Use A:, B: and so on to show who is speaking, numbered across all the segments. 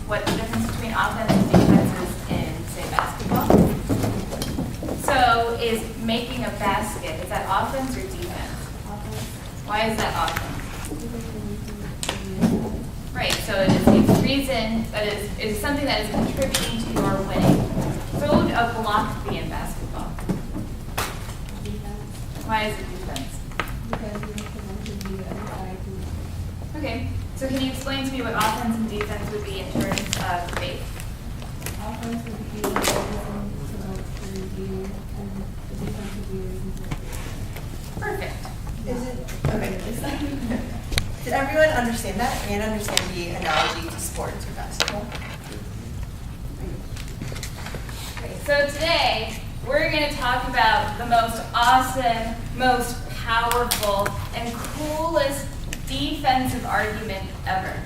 A: what the difference between offense and defense is in, say, basketball. So is making a basket, is that offense or defense?
B: Offense.
A: Why is that offense? Right, so it is a reason that it is something that is contributing to your winning. So what would a block be in basketball?
B: Defense.
A: Why is it defense?
B: Because you have to be the other side to.
A: Okay, so can you explain to me what offense and defense would be in terms of faith?
B: Offense would be the reason to vote for you, and the defense would be the reason to vote.
A: Perfect.
C: Is it, okay, did everyone understand that and understand the analogy to sports or basketball?
A: Okay, so today we're going to talk about the most awesome, most powerful, and coolest defensive argument ever.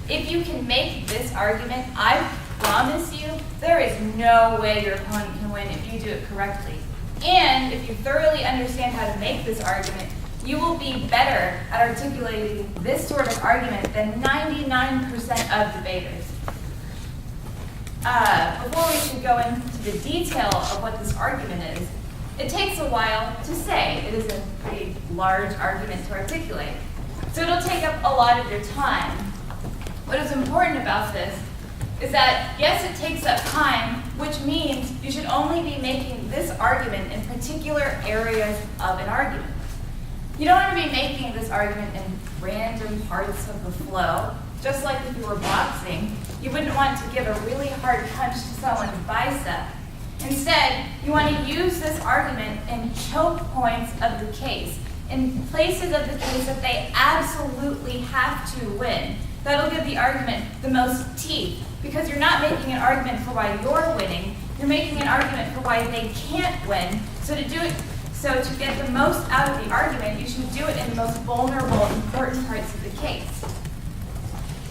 A: If you can make this argument, I promise you, there is no way your opponent can win if you do it correctly. And if you thoroughly understand how to make this argument, you will be better at articulating this sort of argument than 99% of debaters. Before we should go into the detail of what this argument is, it takes a while to say. It is a pretty large argument to articulate. So it'll take up a lot of your time. What is important about this is that, yes, it takes up time, which means you should only be making this argument in particular areas of an argument. You don't want to be making this argument in random parts of the flow. Just like if you were boxing, you wouldn't want to give a really hard punch to someone's bicep. Instead, you want to use this argument in choke points of the case, in places of the case that they absolutely have to win. That'll give the argument the most teeth, because you're not making an argument for why you're winning, you're making an argument for why they can't win. So to get the most out of the argument, you should do it in the most vulnerable, important parts of the case.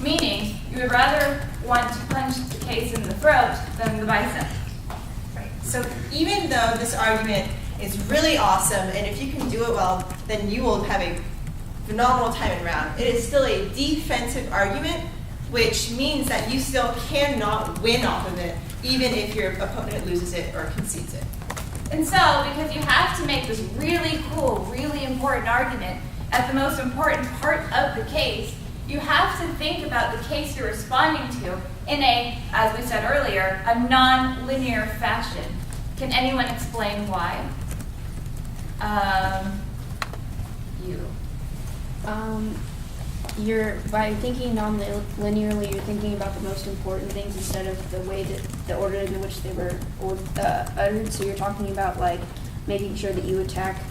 A: Meaning, you would rather want to punch the case in the throat than the bicep.
C: Right. So even though this argument is really awesome, and if you can do it well, then you will have a phenomenal time in round, it is still a defensive argument, which means that you still cannot win off of it, even if your opponent loses it or concedes it.
A: And so, because you have to make this really cool, really important argument at the most important part of the case, you have to think about the case you're responding to in a, as we said earlier, a non-linear fashion. Can anyone explain why? You.
D: By thinking non-linearly, you're thinking about the most important things instead of the way that the order in which they were uttered. So you're talking about like making sure that you attack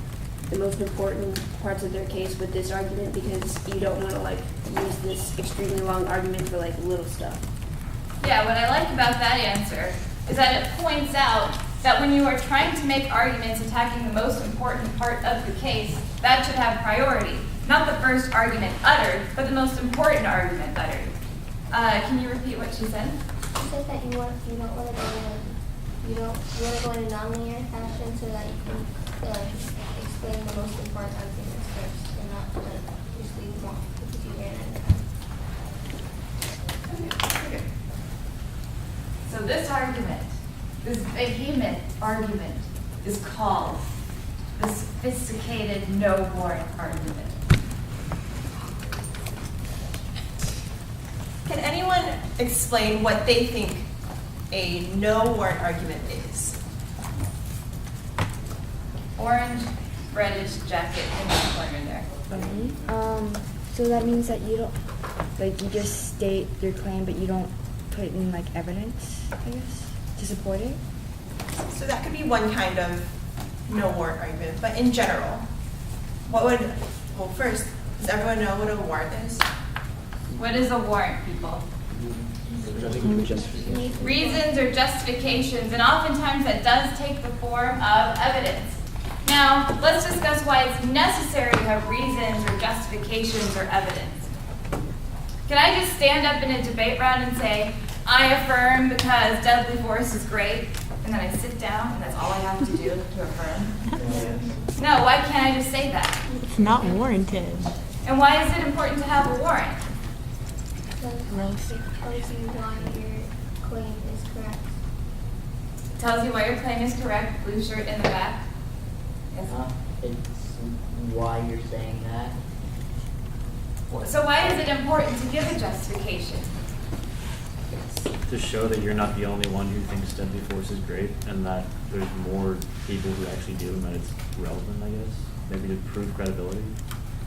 D: the most important parts of their case with this argument, because you don't want to like use this extremely long argument for like little stuff.
A: Yeah, what I like about that answer is that it points out that when you are trying to make arguments attacking the most important part of the case, that should have priority. Not the first argument uttered, but the most important argument uttered. Can you repeat what she said?
E: You said that you want to go in a nonlinear fashion so that you can explain the most important arguments first, and not just leave them off because you ran out of time.
A: Okay. So this argument, this behemoth argument, is called the sophisticated no warrant argument.
C: Can anyone explain what they think a no warrant argument is?
A: Orange, reddish jacket in the corner there.
F: So that means that you don't, like, you just state your claim, but you don't put in, like, evidence, I guess, to support it?
C: So that could be one kind of no warrant argument, but in general, first, does everyone know what a warrant is?
A: What is a warrant, people? Reasons or justifications, and oftentimes that does take the form of evidence. Now, let's discuss why it's necessary to have reasons or justifications or evidence. Can I just stand up in a debate round and say, I affirm because deadly force is great, and then I sit down and that's all I have to do to affirm? No, why can't I just say that?
G: It's not warranted.
A: And why is it important to have a warrant?
E: Because it tells you why your claim is correct.
A: Tells you why your claim is correct, blue shirt in the back. Yes.
G: It's why you're saying that.
A: So why is it important to give a justification?
H: To show that you're not the only one who thinks deadly force is great, and that there's more people who actually do, and that it's relevant, I guess. Maybe to prove credibility.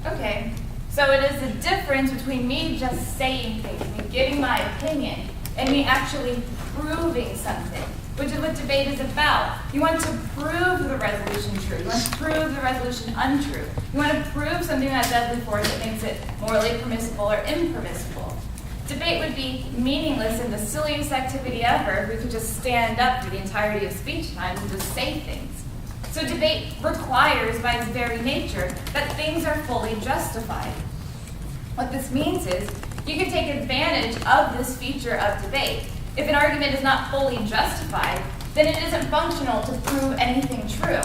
A: Okay, so it is the difference between me just saying things, me giving my opinion, and me actually proving something, which is what debate is about. You want to prove the resolution true. You want to prove the resolution untrue. You want to prove something about deadly force that makes it morally permissible or impermissible. Debate would be meaningless and the silliest activity ever if we could just stand up for the entirety of speech time and just say things. So debate requires, by its very nature, that things are fully justified. What this means is you can take advantage of this feature of debate. If an argument is not fully justified, then it isn't functional to prove anything true.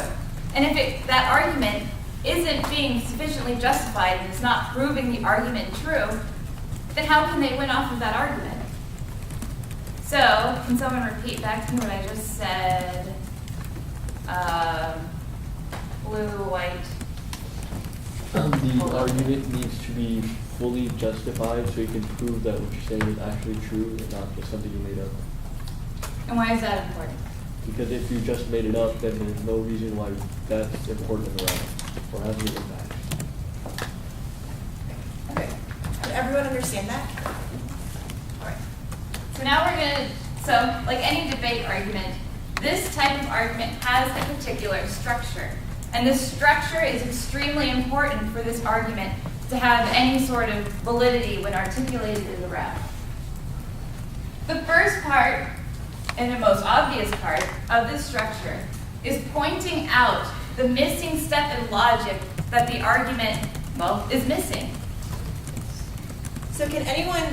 A: And if that argument isn't being sufficiently justified and is not proving the argument true, then how can they win off of that argument? So, can someone repeat back to me what I just said? Blue, white.
I: The argument needs to be fully justified so you can prove that what you're saying is actually true and not just something you made up.
A: And why is that important?
I: Because if you just made it up, then there's no reason why that's important in the round or has any impact.
C: Okay. Did everyone understand that? All right.
A: So now we're going to, so like any debate argument, this type of argument has a particular structure. And this structure is extremely important for this argument to have any sort of validity when articulated in the round. The first part, and the most obvious part of this structure, is pointing out the missing step in logic that the argument, well, is missing.
C: So can anyone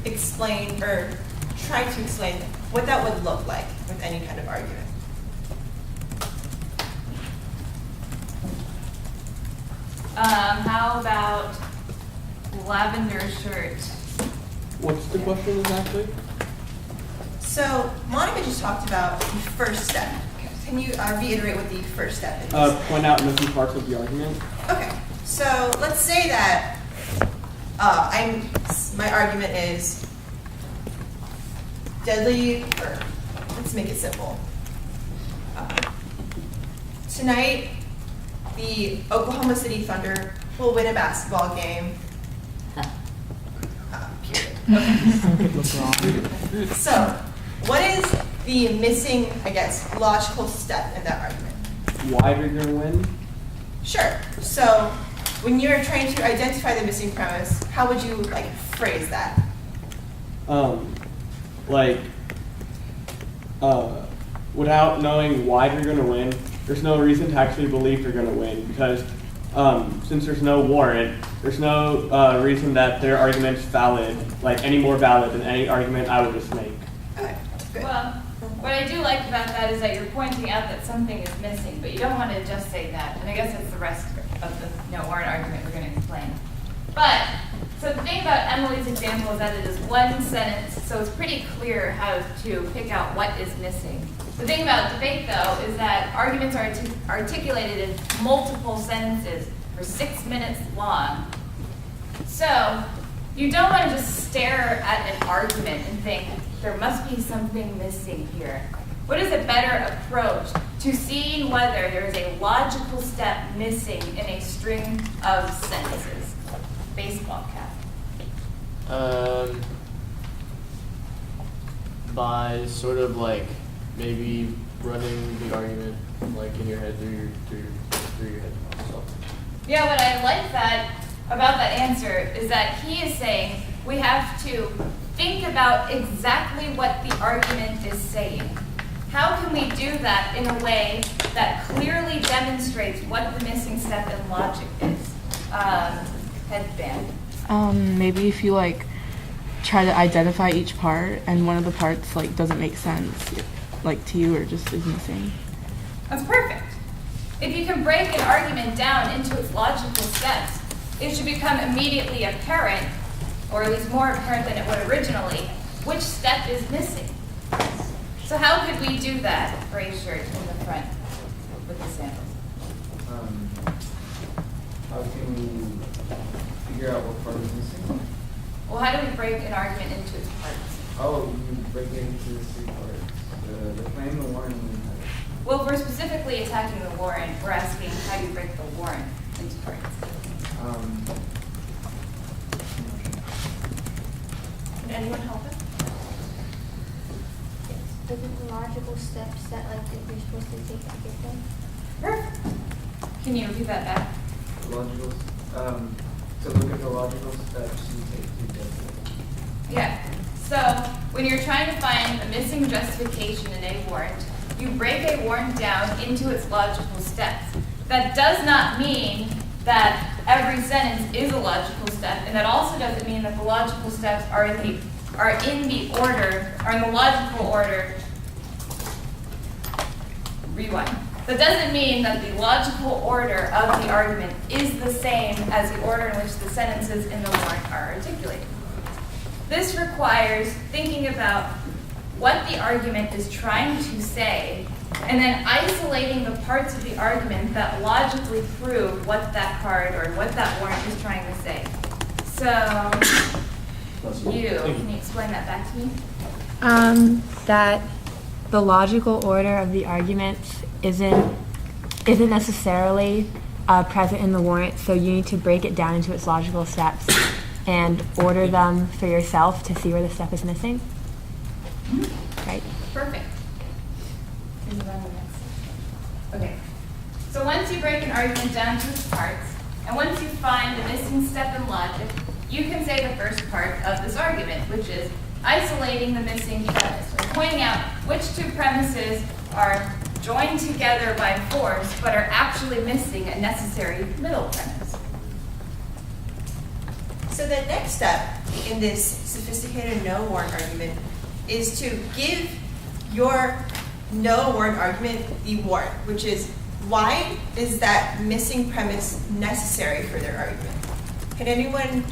C: explain or try to explain what that would look like with any kind of argument?
A: How about lavender shirt?
I: What's the question exactly?
C: So Monica just talked about the first step. Can you reiterate what the first step is?
J: Point out missing parts of the argument.
C: Okay, so let's say that my argument is deadly, or let's make it simple. Tonight, the Oklahoma City Thunder will win a basketball game. Period. Okay. So, what is the missing, I guess, logical step in that argument?
J: Why you're going to win?
C: Sure. So, when you're trying to identify the missing premise, how would you phrase that?
J: Without knowing why you're going to win, there's no reason to actually believe you're going to win because since there's no warrant, there's no reason that their argument's valid, any more valid than any argument I would just make.
C: Okay, good.
A: Well, what I do like about that is that you're pointing out that something is missing, but you don't want to just say that. And I guess that's the rest of the warrant argument we're going to explain. But, so the thing about Emily's example is that it is one sentence, so it's pretty clear how to pick out what is missing. The thing about debate, though, is that arguments are articulated in multiple sentences for 6 minutes long. So, you don't want to just stare at an argument and think, there must be something missing here. What is a better approach to seeing whether there is a logical step missing in a string of sentences? Baseball cap.
G: By sort of maybe running the argument in your head through your head. So.
A: Yeah, what I like about that answer is that he is saying we have to think about exactly what the argument is saying. How can we do that in a way that clearly demonstrates what the missing step in logic is? Headband.
K: Maybe if you try to identify each part and one of the parts doesn't make sense to you or just is missing.
A: That's perfect. If you can break an argument down into its logical steps, it should become immediately apparent or at least more apparent than it would originally, which step is missing. So how could we do that? Gray shirt in the front with the sandals.
L: How can we figure out what part is missing?
A: Well, how do we break an argument into its parts?
L: Oh, you break it into the 3 parts. The claim, the warrant, and the title.
A: Well, if we're specifically attacking the warrant, we're asking how do you break the warrant into parts?
C: Can anyone help it?
E: Look at the logical steps that like that you're supposed to take to get there.
A: Perfect. Can you repeat that back?
L: Logical, to look at the logical steps you take to get there.
A: Yeah. So when you're trying to find a missing justification in a warrant, you break a warrant down into its logical steps. That does not mean that every sentence is a logical step, and that also doesn't mean that the logical steps are in the logical order. Rewind. That doesn't mean that the logical order of the argument is the same as the order in which the sentences in the warrant are articulated. This requires thinking about what the argument is trying to say, and then isolating the parts of the argument that logically prove what that card or what that warrant is trying to say. So, can you explain that back to me?
F: That the logical order of the arguments isn't necessarily present in the warrant, so you need to break it down into its logical steps and order them for yourself to see where the step is missing. Right?
A: Perfect. Can you run the next? Okay. So once you break an argument down to its parts, and once you find the missing step in logic, you can say the first part of this argument, which is isolating the missing premise, or pointing out which 2 premises are joined together by force, but are actually missing a necessary middle premise.
C: So the next step in this sophisticated no warrant argument is to give your no warrant argument the warrant, which is why is that missing premise necessary for their argument? Can anyone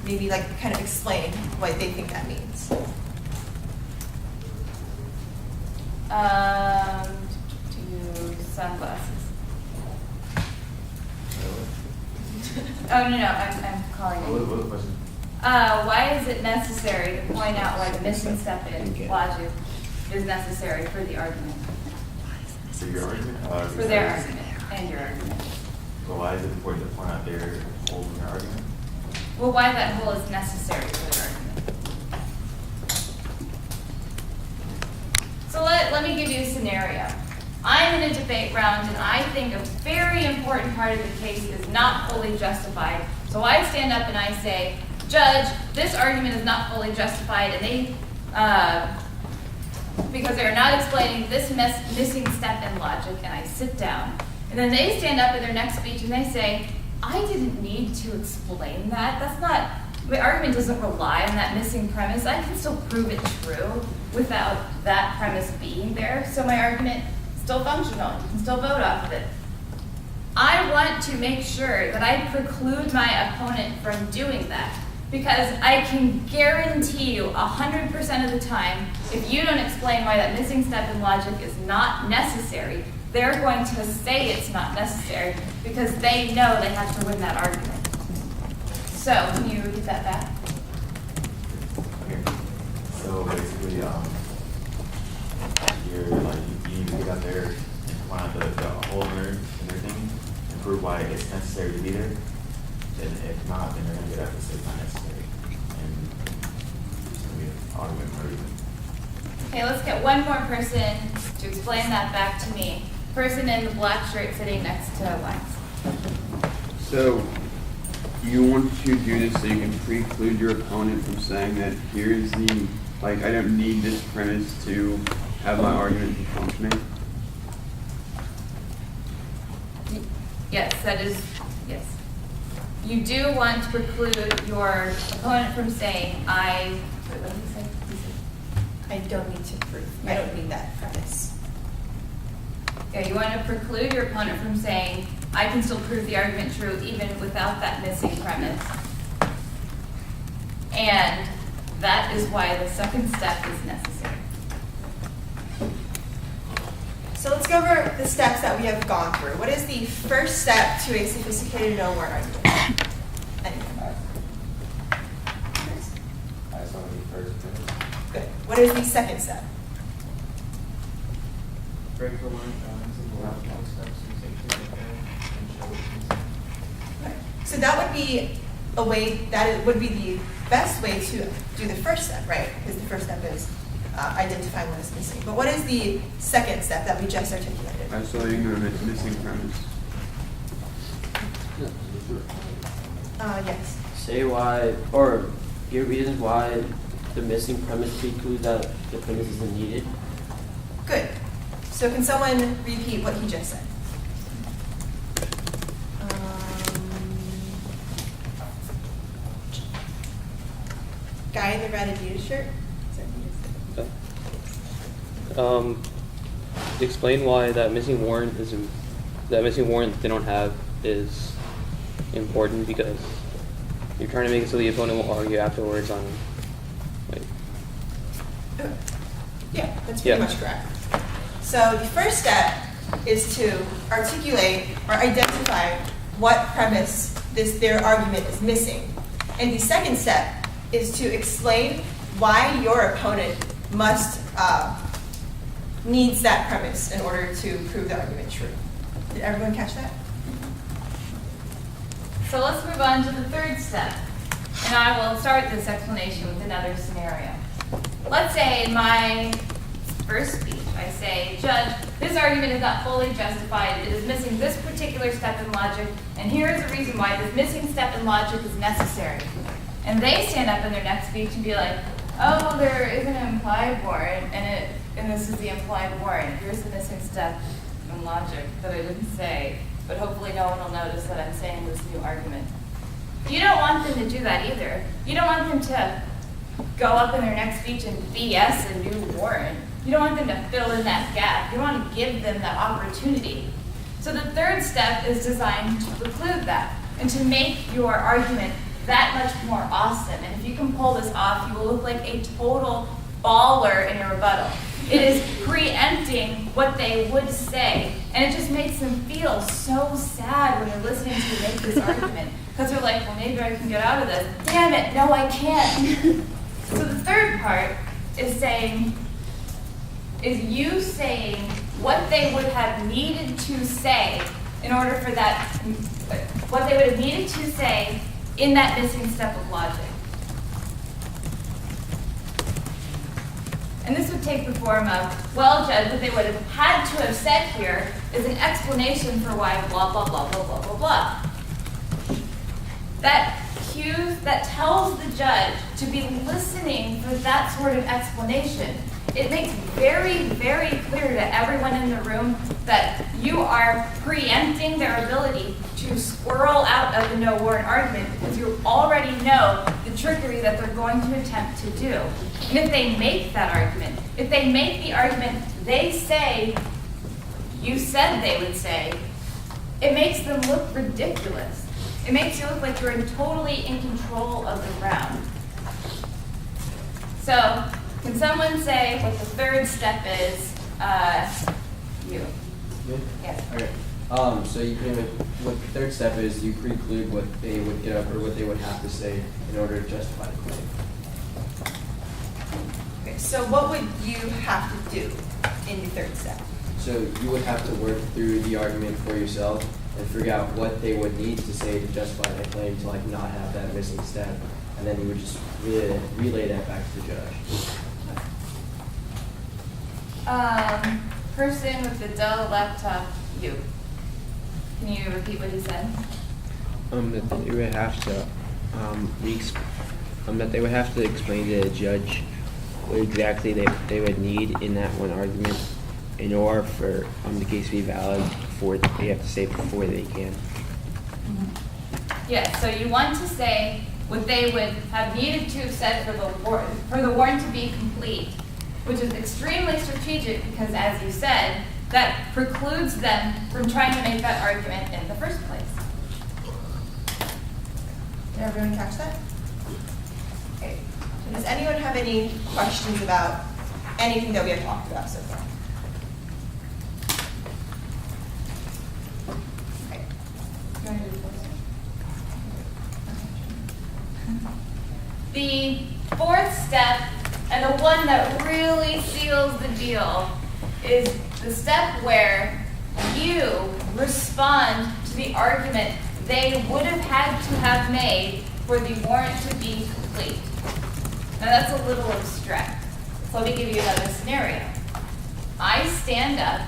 C: maybe kind of explain what they think that means?
A: Sunglasses. Oh, no, I'm calling it.
L: What was the question?
A: Why is it necessary to point out why the missing step in logic is necessary for the argument?
M: For your argument?
A: For their argument and your argument.
M: So why is it important to point out their hole in their argument?
A: Well, why that hole is necessary for their argument. So let me give you a scenario. I'm in a debate round and I think a very important part of the case is not fully justified. So I stand up and I say, Judge, this argument is not fully justified, and they, because they're not explaining this missing step in logic, and I sit down. And then they stand up in their next speech and they say, I didn't need to explain that. That's not, my argument doesn't rely on that missing premise. I can still prove it true without that premise being there. So my argument is still functional. You can still vote off of it. I want to make sure that I preclude my opponent from doing that, because I can guarantee you 100% of the time, if you don't explain why that missing step in logic is not necessary, they're going to say it's not necessary because they know they have to win that argument. So, can you repeat that back?
M: Okay. So basically, you need to get out there and point out the hole in their thing and prove why it's necessary to be there. And if not, then they're going to get out and say it's not necessary. And it's going to be an argument.
A: Okay, let's get one more person to explain that back to me. Person in the black shirt sitting next to Wax.
N: So, you want to do this so you can preclude your opponent from saying that here's the, I don't need this premise to have my argument be functioning?
A: Yes, that is, yes. You do want to preclude your opponent from saying, what did he say?
C: I don't need to prove. I don't need that premise.
A: Yeah, you want to preclude your opponent from saying, I can still prove the argument true even without that missing premise. And that is why the second step is necessary.
C: So let's go over the steps that we have gone through. What is the first step to a sophisticated no-warrant argument? Anyone? Good. What is the second step?
L: Break the line bounds and allow all steps to take the and show what's missing.
C: So that would be a way, that would be the best way to do the first step, right? Because the first step is identifying what is missing. But what is the second step that we just articulated?
N: Isolating the missing premise.
C: Yes.
O: Say why, or give reasons why the missing premise precludes that the premise isn't needed.
C: Good. So can someone repeat what he just said? Guy in the red Adidas shirt? Is that
P: Explain why that missing warrant they don't have is important, because you're trying to make it so the opponent will argue afterwards on, like.
C: Yeah, that's pretty much correct. So the first step is to articulate or identify what premise their argument is missing. And the second step is to explain why your opponent needs that premise in order to prove the argument true. Did everyone catch that?
A: So let's move on to the third step. And I will start this explanation with another scenario. Let's say in my first speech, I say, Judge, this argument is not fully justified. It is missing this particular step in logic, and here is the reason why this missing step in logic is necessary. And they stand up in their next speech and be like, oh, there is an implied warrant, and this is the implied warrant. Here's the missing step in logic that I didn't say, but hopefully no one will notice that I'm saying this new argument. You don't want them to do that either. You don't want them to go up in their next speech and BS a new warrant. You don't want them to fill in that gap. You want to give them that opportunity. So the third step is designed to preclude that and to make your argument that much more awesome. And if you can pull this off, you will look like a total baller in your rebuttal. It is preempting what they would say, and it just makes them feel so sad when they're listening to you make this argument, because they're like, well, maybe I can get out of this. Damn it, no, I can't. So the third part is you saying what they would have needed to say in order for that, what they would have needed to say in that missing step of logic. And this would take the form of, well, Judge, what they would have had to have said here is an explanation for why blah, blah, blah, blah, blah, blah, blah. That tells the judge to be listening for that sort of explanation. It makes very, very clear to everyone in the room that you are preempting their ability to squirrel out of the no warrant argument, because you already know the trickery that they're going to attempt to do. And if they make that argument, if they make the argument they say you said they would say, it makes them look ridiculous. It makes you look like you're totally in control of the round. So, can someone say what the third step is? You.
Q: Good?
A: Yes.
Q: Okay. So you pretty much, what the third step is, you preclude what they would get up or what they would have to say in order to justify the claim.
C: Okay, so what would you have to do in the third step?
Q: So you would have to work through the argument for yourself and figure out what they would need to say to justify that claim to like not have that missing step, and then you would just relay that back to the judge.
A: Person with the Dell laptop, you. Can you repeat what he said?
R: That they would have to, that they would have to explain to the judge what exactly they would need in that one argument in order for the case to be valid. Before they have to say before they can.
A: Yes, so you want to say what they would have needed to have said for the warrant to be complete, which is extremely strategic because, as you said, that precludes them from trying to make that argument in the first place.
C: Did everyone catch that? Okay. Does anyone have any questions about anything that we have talked about so far? Okay. You want to do this?
A: The fourth step, and the one that really seals the deal, is the step where you respond to the argument they would have had to have made for the warrant to be complete. Now that's a little abstract. So let me give you another scenario. I stand up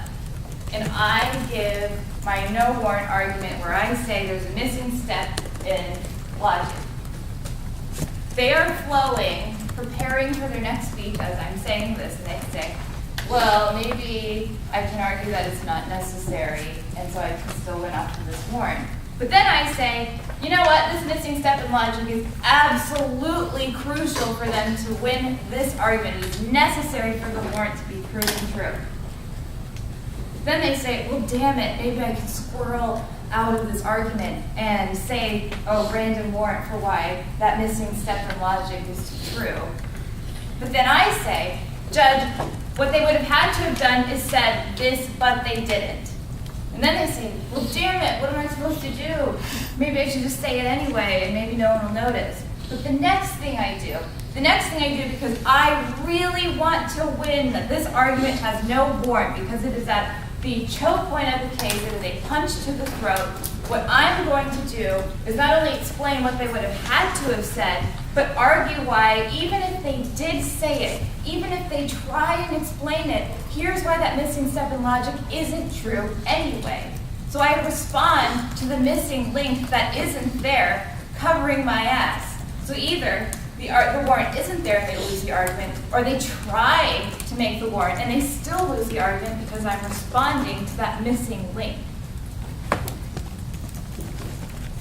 A: and I give my no warrant argument where I say there's a missing step in logic. They are flowing, preparing for their next speech as I'm saying this, and they say, well, maybe I can argue that it's not necessary, and so I can still win up to this warrant. But then I say, you know what, this missing step in logic is absolutely crucial for them to win this argument. It is necessary for the warrant to be proven true. Then they say, well, damn it, maybe I can squirrel out of this argument and say, oh, random warrant for why that missing step in logic is true. But then I say, Judge, what they would have had to have done is said this, but they didn't. And then they say, well, damn it, what am I supposed to do? Maybe I should just say it anyway, and maybe no one will notice. But the next thing I do because I really want to win that this argument has no warrant, because it is at the choke point of the case, it is a punch to the throat. What I'm going to do is not only explain what they would have had to have said, but argue why, even if they did say it, even if they try and explain it, here's why that missing step in logic isn't true anyway. So I respond to the missing link that isn't there, covering my ass. So either the warrant isn't there and they lose the argument, or they try to make the warrant and they still lose the argument because I'm responding to that missing link.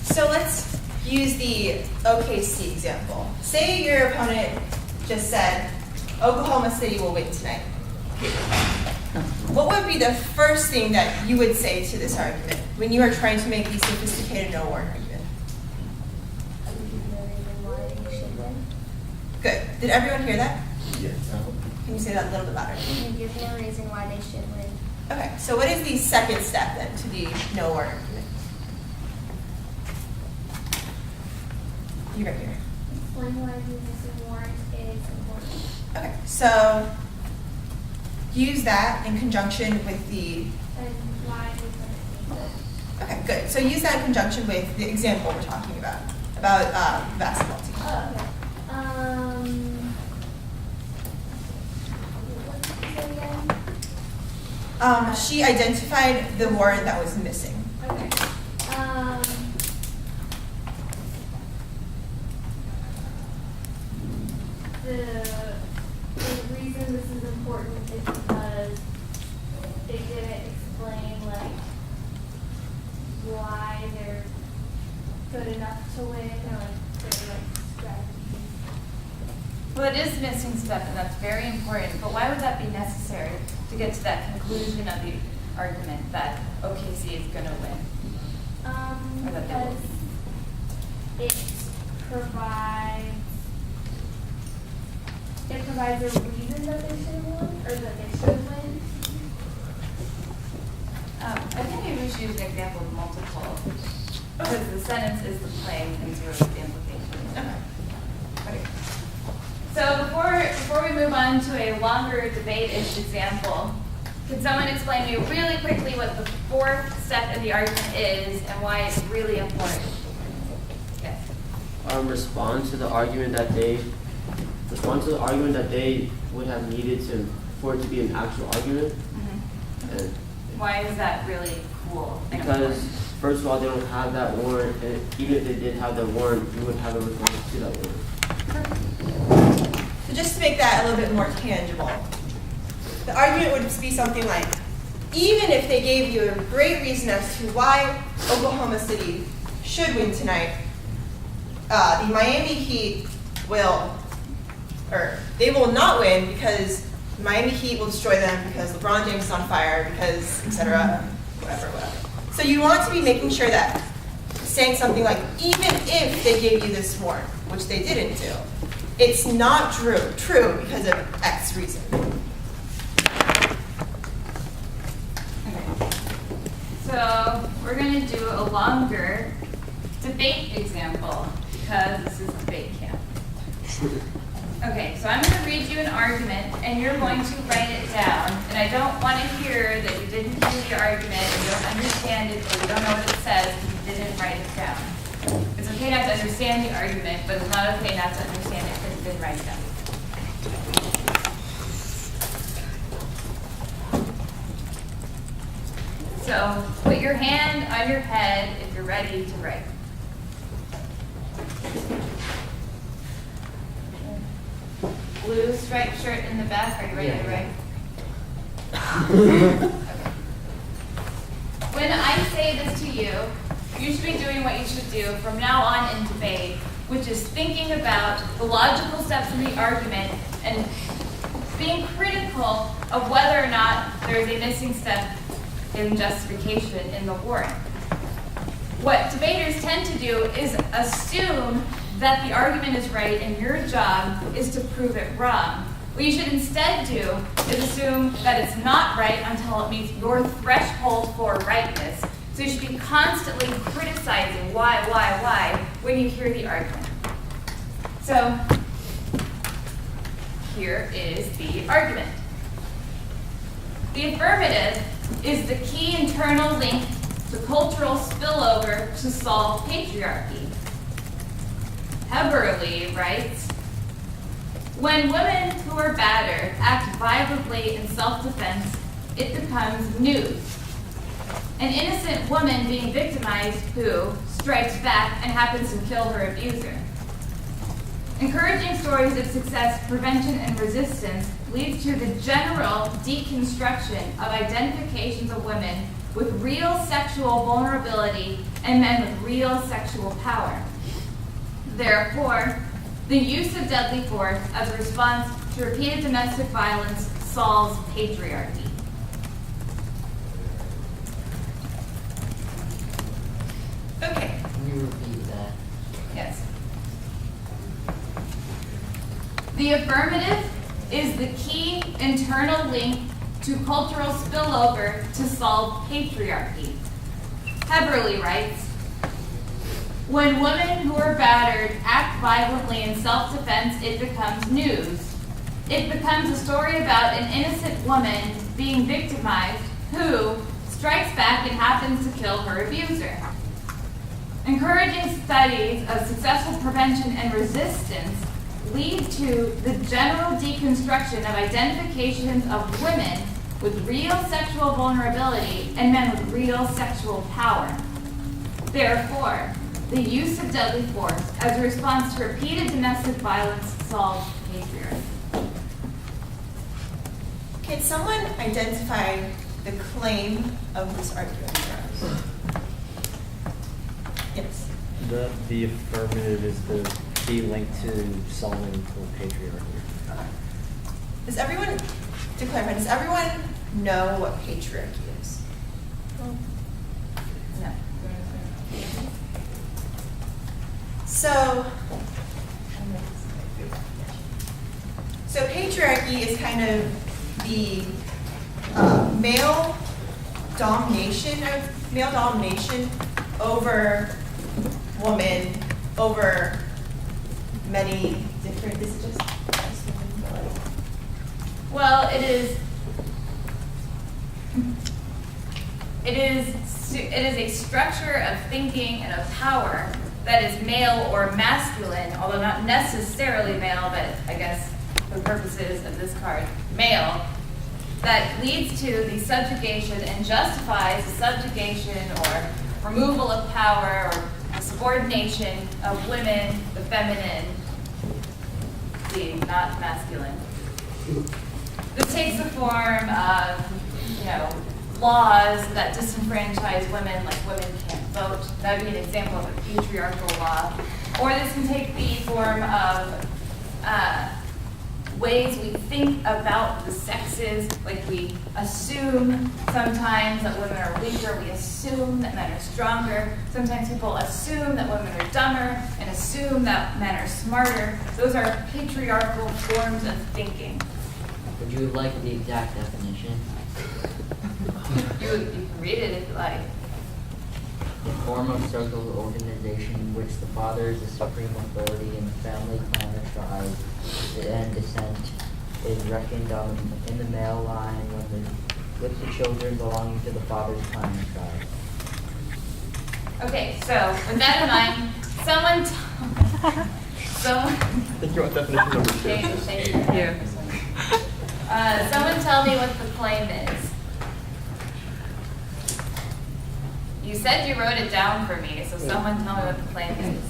C: So let's use the OKC example. Say your opponent just said, Oklahoma City will win tonight. What would be the first thing that you would say to this argument when you are trying to make the sophisticated no warrant argument? Good. Did everyone hear that?
M: Yes.
C: Can you say that a little bit louder?
E: Can you give me a reason why they should win?
C: Okay, so what is the second step then to the no warrant argument? You right here.
E: Explain why the missing warrant is important.
C: Okay, so use that in conjunction with the.
E: And why we need it.
C: Okay, good. So use that in conjunction with the example we're talking about the basketball team.
E: Oh, okay. What did you say again?
C: She identified the warrant that was missing.
E: Okay. The reason this is important is because they didn't explain like why they're good enough to win or like their like strategies.
A: Well, it is a missing step, and that's very important, but why would that be necessary to get to that conclusion of the argument that OKC is going to win? Or that they will
E: Because it provides a reason that they should win, or that they should win.
A: I think maybe we should use an example of multiple, because the sentence is the claim and zero is the implication. Okay. So before we move on to a longer debate-ish example, can someone explain to me really quickly what the fourth step in the argument is and why it's really important? Yes.
O: Respond to the argument that they would have needed for it to be an actual argument.
A: Mm-hmm.
O: And
A: why is that really cool?
O: because first of all, they don't have that warrant, and even if they did have the warrant, you would have a response to that warrant.
C: So just to make that a little bit more tangible, the argument would be something like, even if they gave you a great reason as to why Oklahoma City should win tonight, the Miami Heat they will not win because the Miami Heat will destroy them because LeBron James is on fire, because et cetera, whatever. So you want to be making sure that saying something like, even if they gave you this warrant, which they didn't do, it's not true because of X reason.
A: So we're going to do a longer debate example because this is debate camp. Okay, so I'm going to read you an argument and you're going to write it down. And I don't want to hear that you didn't hear the argument and you don't understand it or you don't know what it says because you didn't write it down. It's okay not to understand the argument, but it's not okay not to understand it because you didn't write it down. So put your hand on your head if you're ready to write. Blue striped shirt in the back. Are you ready to write? Okay. When I say this to you, you should be doing what you should do from now on in debate, which is thinking about the logical steps in the argument and being critical of whether or not there is a missing step in justification in the warrant. What debaters tend to do is assume that the argument is right and your job is to prove it wrong. What you should instead do is assume that it's not right until it meets your threshold for rightness. So you should be constantly criticizing why when you hear the argument. So here is the argument. The affirmative is the key internal link to cultural spillover to solve patriarchy. Heberle writes, when women who are battered act violently in self-defense, it becomes news. An innocent woman being victimized who strikes back and happens to kill her abuser. Encouraging stories of success, prevention, and resistance leads to the general deconstruction of identifications of women with real sexual vulnerability and men with real sexual power. Therefore, the use of deadly force as a response to repeated domestic violence solves patriarchy. Okay.
O: Can you repeat that?
A: Yes. The affirmative is the key internal link to cultural spillover to solve patriarchy. Heberle writes, when women who are battered act violently in self-defense, it becomes news. It becomes a story about an innocent woman being victimized who strikes back and happens to kill her abuser. Encouraging studies of successful prevention and resistance lead to the general deconstruction of identifications of women with real sexual vulnerability and men with real sexual power. Therefore, the use of deadly force as a response to repeated domestic violence solves patriarchy.
C: Can someone identify the claim of this argument for us? Yes.
H: The affirmative is the key link to solving the patriarchy.
C: Does everyone, to clarify, does everyone know what patriarchy is?
A: No.
C: So patriarchy is kind of the male domination over woman, over many different. Is it just women?
A: Well, it is a structure of thinking and of power that is male or masculine, although not necessarily male, but I guess for the purposes of this card, male, that leads to the subjugation and justifies the subjugation or removal of power or the subordination of women, the feminine, the not masculine. This takes the form of, laws that disenfranchise women, like women can't vote. That would be an example of a patriarchal law. Or this can take the form of ways we think about the sexes. Like we assume sometimes that women are weaker, we assume that men are stronger. Sometimes people assume that women are dumber and assume that men are smarter. Those are patriarchal forms of thinking.
S: Would you like the exact definition?
A: You can read it if you like.
S: A form of social organization in which the father is the supreme authority in the family, clan, or tribe, and descent is reckoned in the male line with the children belonging to the father's clan or tribe.
A: Okay, so with that in mind, someone.
H: I think you want definition number 2.
A: Thank you. Someone tell me what the claim is. You said you wrote it down for me, so someone tell me what the claim is.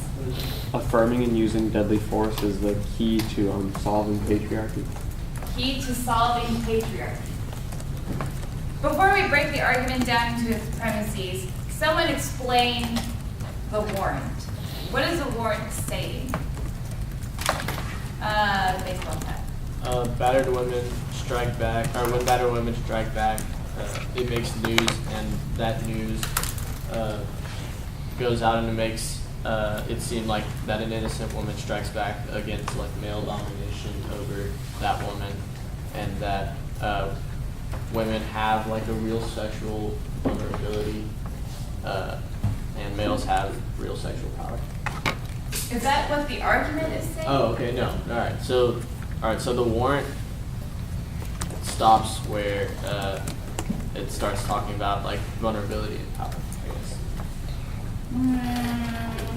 J: Affirming and using deadly force is the key to solving patriarchy.
A: Key to solving patriarchy. Before we break the argument down into its premises, someone explain the warrant. What is the warrant saying? Baseball cap.
G: Battered women strike back, or when battered women strike back, it makes news, and that news goes out and it makes it seem like that an innocent woman strikes back against like male domination over that woman, and that women have like a real sexual vulnerability, and males have real sexual power.
A: Is that what the argument is saying?
G: Oh, okay, no. All right, so the warrant stops where it starts talking about like vulnerability and power, I guess.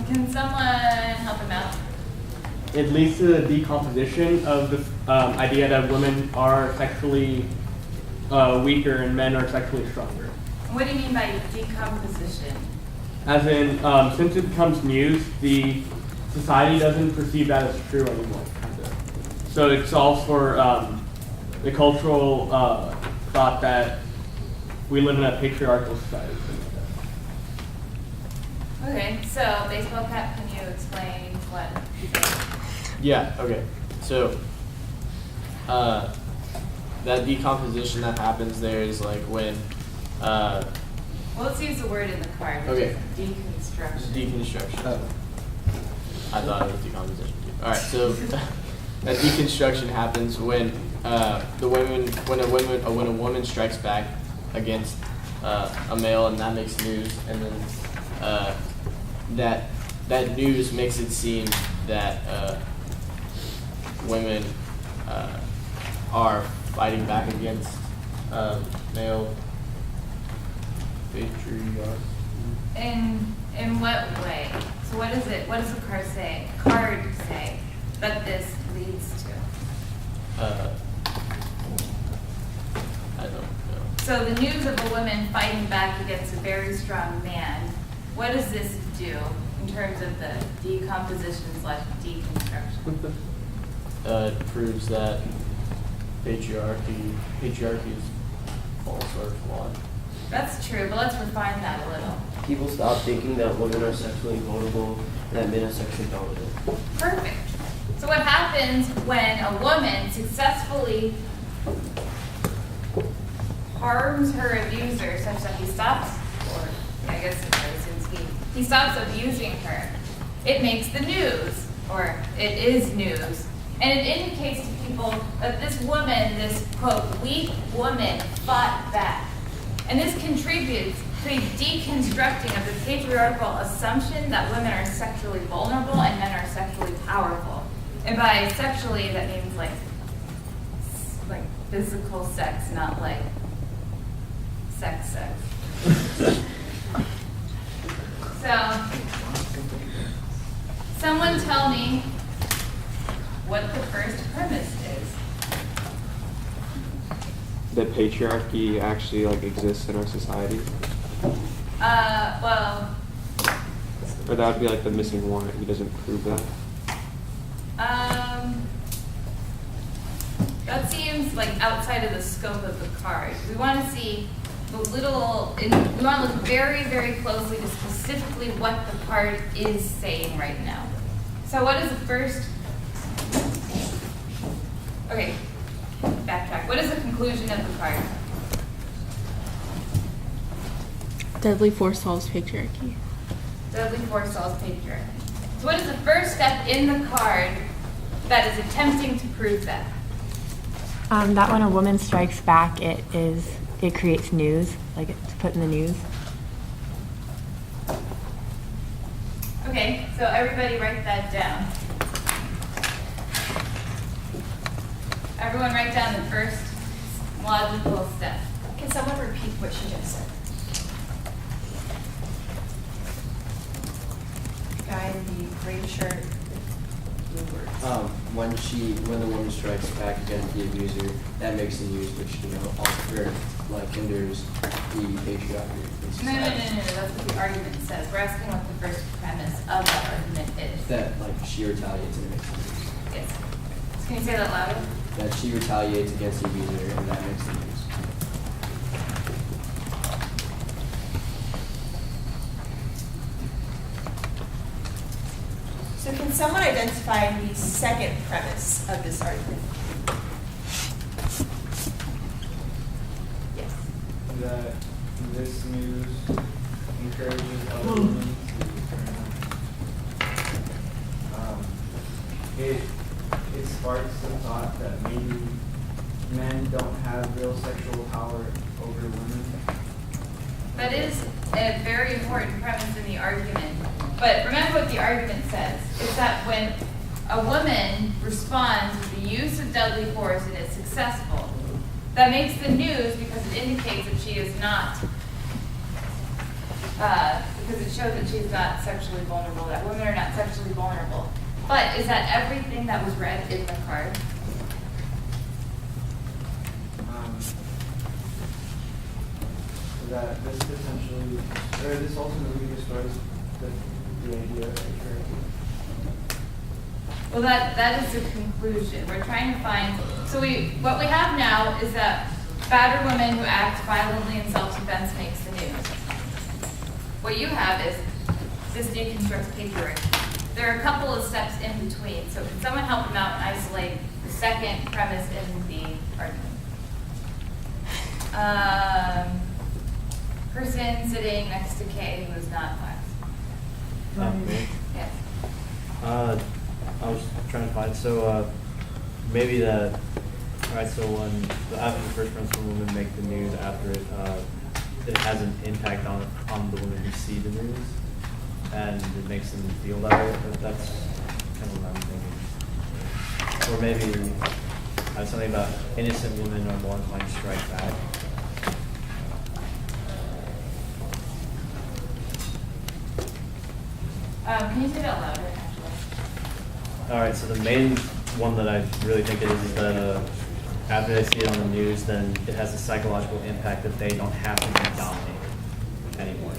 A: Can someone help him out?
J: It leads to the decomposition of the idea that women are sexually weaker and men are sexually stronger.
A: What do you mean by decomposition?
J: As in, since it becomes news, the society doesn't perceive that as true anymore. So it solves for the cultural thought that we live in a patriarchal society.
A: Okay, so baseball cap, can you explain what you think?
G: Yeah, okay. So that decomposition that happens there is like when
A: Well, let's use the word in the card, which
G: okay.
A: is deconstruction.
G: Deconstruction. I thought it was decomposition too. Alright, so that deconstruction happens when when a woman strikes back against a male, and that makes news, and then that news makes it seem that women are fighting back against male patriarchy.
A: In what way? So what is it? What does the card say that this leads to?
G: I don't know.
A: So the news of a woman fighting back against a very strong man, what does this do in terms of the decomposition/deconstruction?
G: It proves that patriarchy is false or flawed.
A: That's true, but let's refine that a little.
Q: People stop thinking that women are sexually vulnerable and that men are sexually dominant.
A: Perfect. So what happens when a woman successfully harms her abuser such that he stops, or I guess since he stops abusing her, it makes the news, or it is news, and it indicates to people that this woman, this quote, weak woman, fought back. And this contributes to a deconstructing of the patriarchal assumption that women are sexually vulnerable and men are sexually powerful. And by sexually, that means like physical sex, not like sex. So, someone tell me what the first premise is.
N: That patriarchy actually exists in our society?
A: Well.
N: Or that would be the missing warrant. He doesn't prove that.
A: That seems outside of the scope of the card. We want to see we want to look very, very closely to specifically what the card is saying right now. So what is the first? Okay, backtrack. What is the conclusion of the card?
K: Deadly force solves patriarchy.
A: Deadly force solves patriarchy. So what is the first step in the card that is attempting to prove that?
F: That when a woman strikes back, it creates news, like it's put in the news.
A: Okay, so everybody write that down. Everyone write down the first logical step.
C: Can someone repeat what she just said? Guy in the green shirt with blue words.
Q: When the woman strikes back against the abuser, that makes the news, which hinders the patriarchy.
A: No, that's what the argument says. We're asking what the first premise of that argument is.
Q: That she retaliates and it makes the news.
A: Yes. So can you say that louder?
Q: That she retaliates against the abuser and that makes the news.
C: So can someone identify the second premise of this argument? Yes.
L: That this news encourages other women to it sparks the thought that maybe men don't have real sexual power over women.
A: That is a very important premise in the argument. But remember what the argument says. It's that when a woman responds with the use of deadly force and is successful, that makes the news because it indicates that she is not, because it shows that she's not sexually vulnerable, that women are not sexually vulnerable. But is that everything that was read in the card?
L: That this potentially, or this ultimately destroys the idea of patriarchy.
A: Well, that is the conclusion. We're trying to find, what we have now is that battered woman who acts violently in self-defense makes the news. What you have is this deconstructs patriarchy. There are a couple of steps in between. So can someone help them out and isolate the second premise in the argument? Person sitting next to Kay who is not class.
H: Me?
A: Yes.
H: I was trying to find, maybe that, alright, so after the first principal women make the news, after it has an impact on the women who see the news, and it makes them feel that way. That's kind of what I'm thinking. Or maybe something about innocent women are more inclined to strike back.
A: Can you say that louder, actually?
H: All right, so the main one that I really think it is that after they see it on the news, then it has a psychological impact that they don't have to be dominated anymore.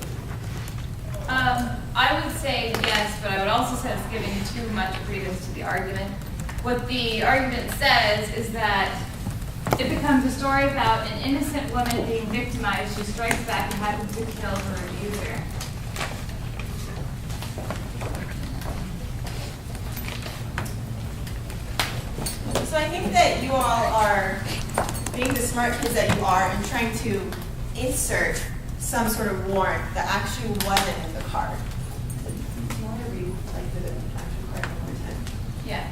A: I would say yes, but I would also say it's giving too much credence to the argument. What the argument says is that it becomes a story about an innocent woman being victimized. She strikes back and happens to kill her abuser.
C: So I think that you all are being the smart kids that you are and trying to insert some sort of warrant that actually wasn't in the card. Do you want to read the actual card one more time?
A: Yeah.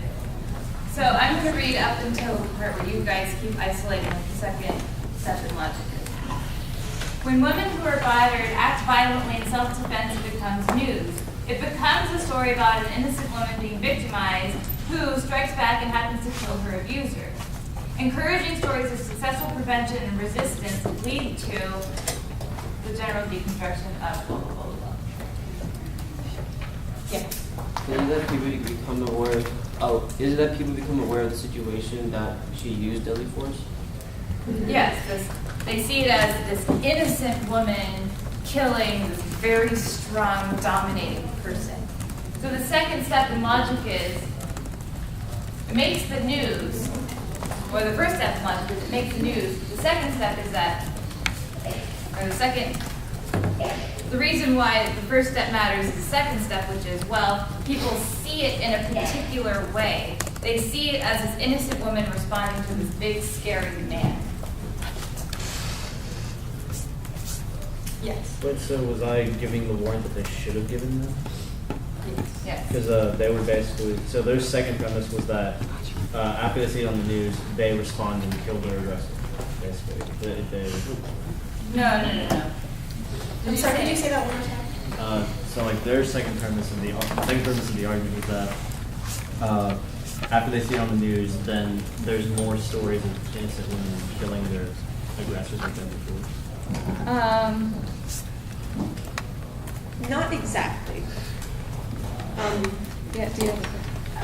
A: So I'm going to read up until the part where you guys keep isolating what the second step in logic is. When women who are battered act violently in self-defense, it becomes news. It becomes a story about an innocent woman being victimized who strikes back and happens to kill her abuser. Encouraging stories of successful prevention and resistance lead to the general deconstruction of blah, blah, blah, blah. Yeah.
Q: Isn't that people become aware of the situation that she used deadly force?
A: Yes, they see it as this innocent woman killing this very strong, dominating person. So the second step in logic is, it makes the news, or the first step in logic is it makes the news. The second step is that, the reason why the first step matters is the second step, which is, well, people see it in a particular way. They see it as this innocent woman responding to this big, scary man.
C: Yes.
H: Wait, so was I giving the warrant that they should have given them?
A: Yes.
H: Because they were basically, so their second premise was that after they see it on the news, they respond and kill their aggressor, basically.
A: No.
C: I'm sorry, could you say that one more time?
H: So like their second premise of the argument was that after they see it on the news, then there's more stories of innocent women killing their aggressors like that before.
C: Not exactly.
B: Yeah, do you have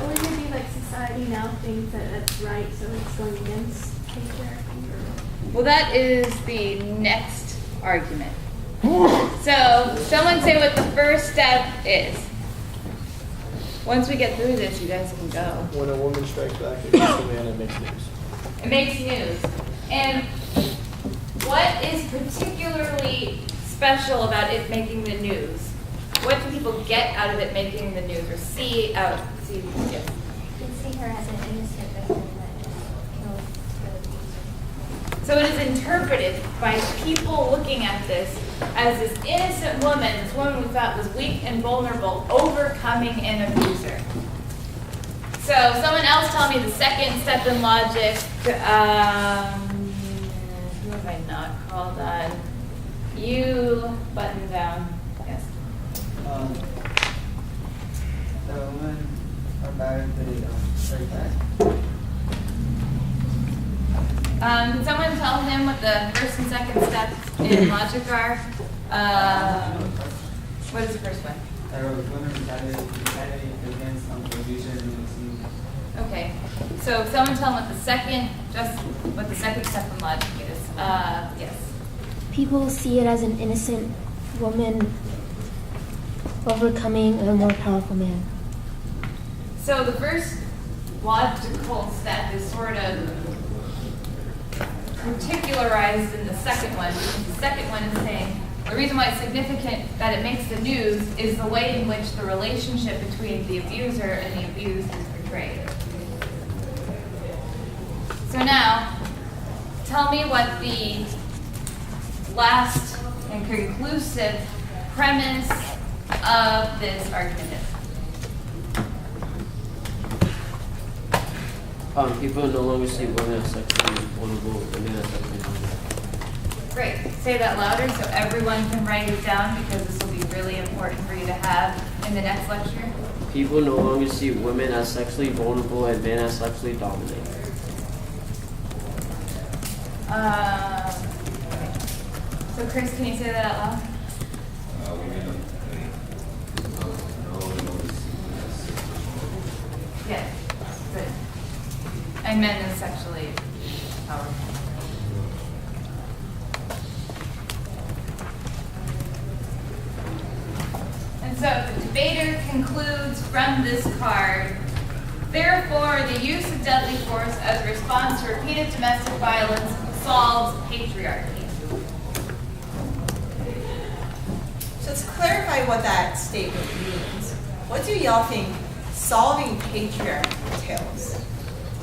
B: a Wouldn't it be like society now thinks that that's right, so it's going against patriarchy?
A: Well, that is the next argument. So, someone say what the first step is. Once we get through this, you guys can go.
G: When a woman strikes back against a man, it makes news.
A: It makes news. And what is particularly special about it making the news? What do people get out of it making the news or see out? See, yes.
E: They see her as an innocent victim that just killed the abuser.
A: So it is interpreted by people looking at this as this innocent woman, this woman we thought was weak and vulnerable, overcoming an abuser. So someone else tell me the second step in logic. Who have I not called on? You button down. Yes.
L: The women are bad at the straight back.
A: Can someone tell him what the first and second steps in logic are? What is the first one?
L: Women retaliate against the abuser and the
A: Okay. So someone tell him what the second step in logic is. Yes.
E: People see it as an innocent woman overcoming a more powerful man.
A: So the first logical step is sort of particularized in the second one, because the second one is saying the reason why it's significant that it makes the news is the way in which the relationship between the abuser and the abused is portrayed. So now, tell me what the last and conclusive premise of this argument is.
O: People no longer see women as sexually vulnerable and men as sexually vulnerable.
A: Great. Say that louder so everyone can write it down, because this will be really important for you to have in the next lecture.
O: People no longer see women as sexually vulnerable and men as sexually dominant.
A: So Chris, can you say that out loud? Yes. Good. And men is sexually powerful. And so the debater concludes from this card, therefore, the use of deadly force as a response to repeated domestic violence solves patriarchy.
C: So let's clarify what that statement means. What do y'all think solving patriarchy entails?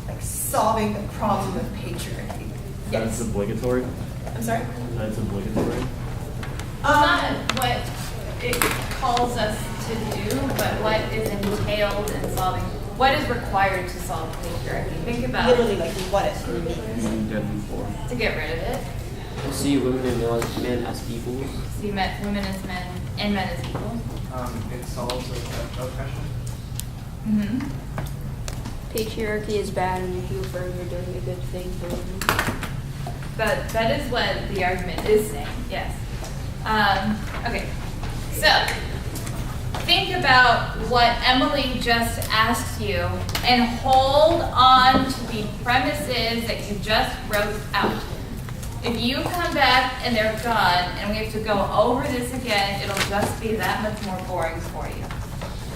C: Like solving the problem of patriarchy?
H: That's obligatory?
C: I'm sorry?
H: That's obligatory?
A: Not what it calls us to do, but what is entailed in solving, what is required to solve patriarchy. Think about
C: literally like what it means.
O: To
A: get rid of it.
O: To see women and men as equals.
A: See women as men and men as equal.
L: It solves oppression.
A: Mm-hmm.
D: Patriarchy is bad, and you feel firm you're doing a good thing for women.
A: But that is what the argument is saying, yes. Okay, so think about what Emily just asked you and hold on to the premises that you just wrote out. If you come back and they're gone and we have to go over this again, it'll just be that much more boring for you.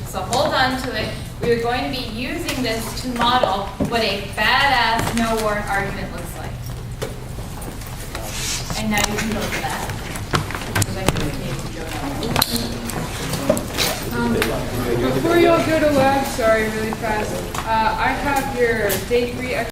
A: So hold on to it. We are going to be using this to model what a badass no warrant argument looks like. And now you can go to that.
T: Before you all go to lab, sorry, really fast. I have your day 3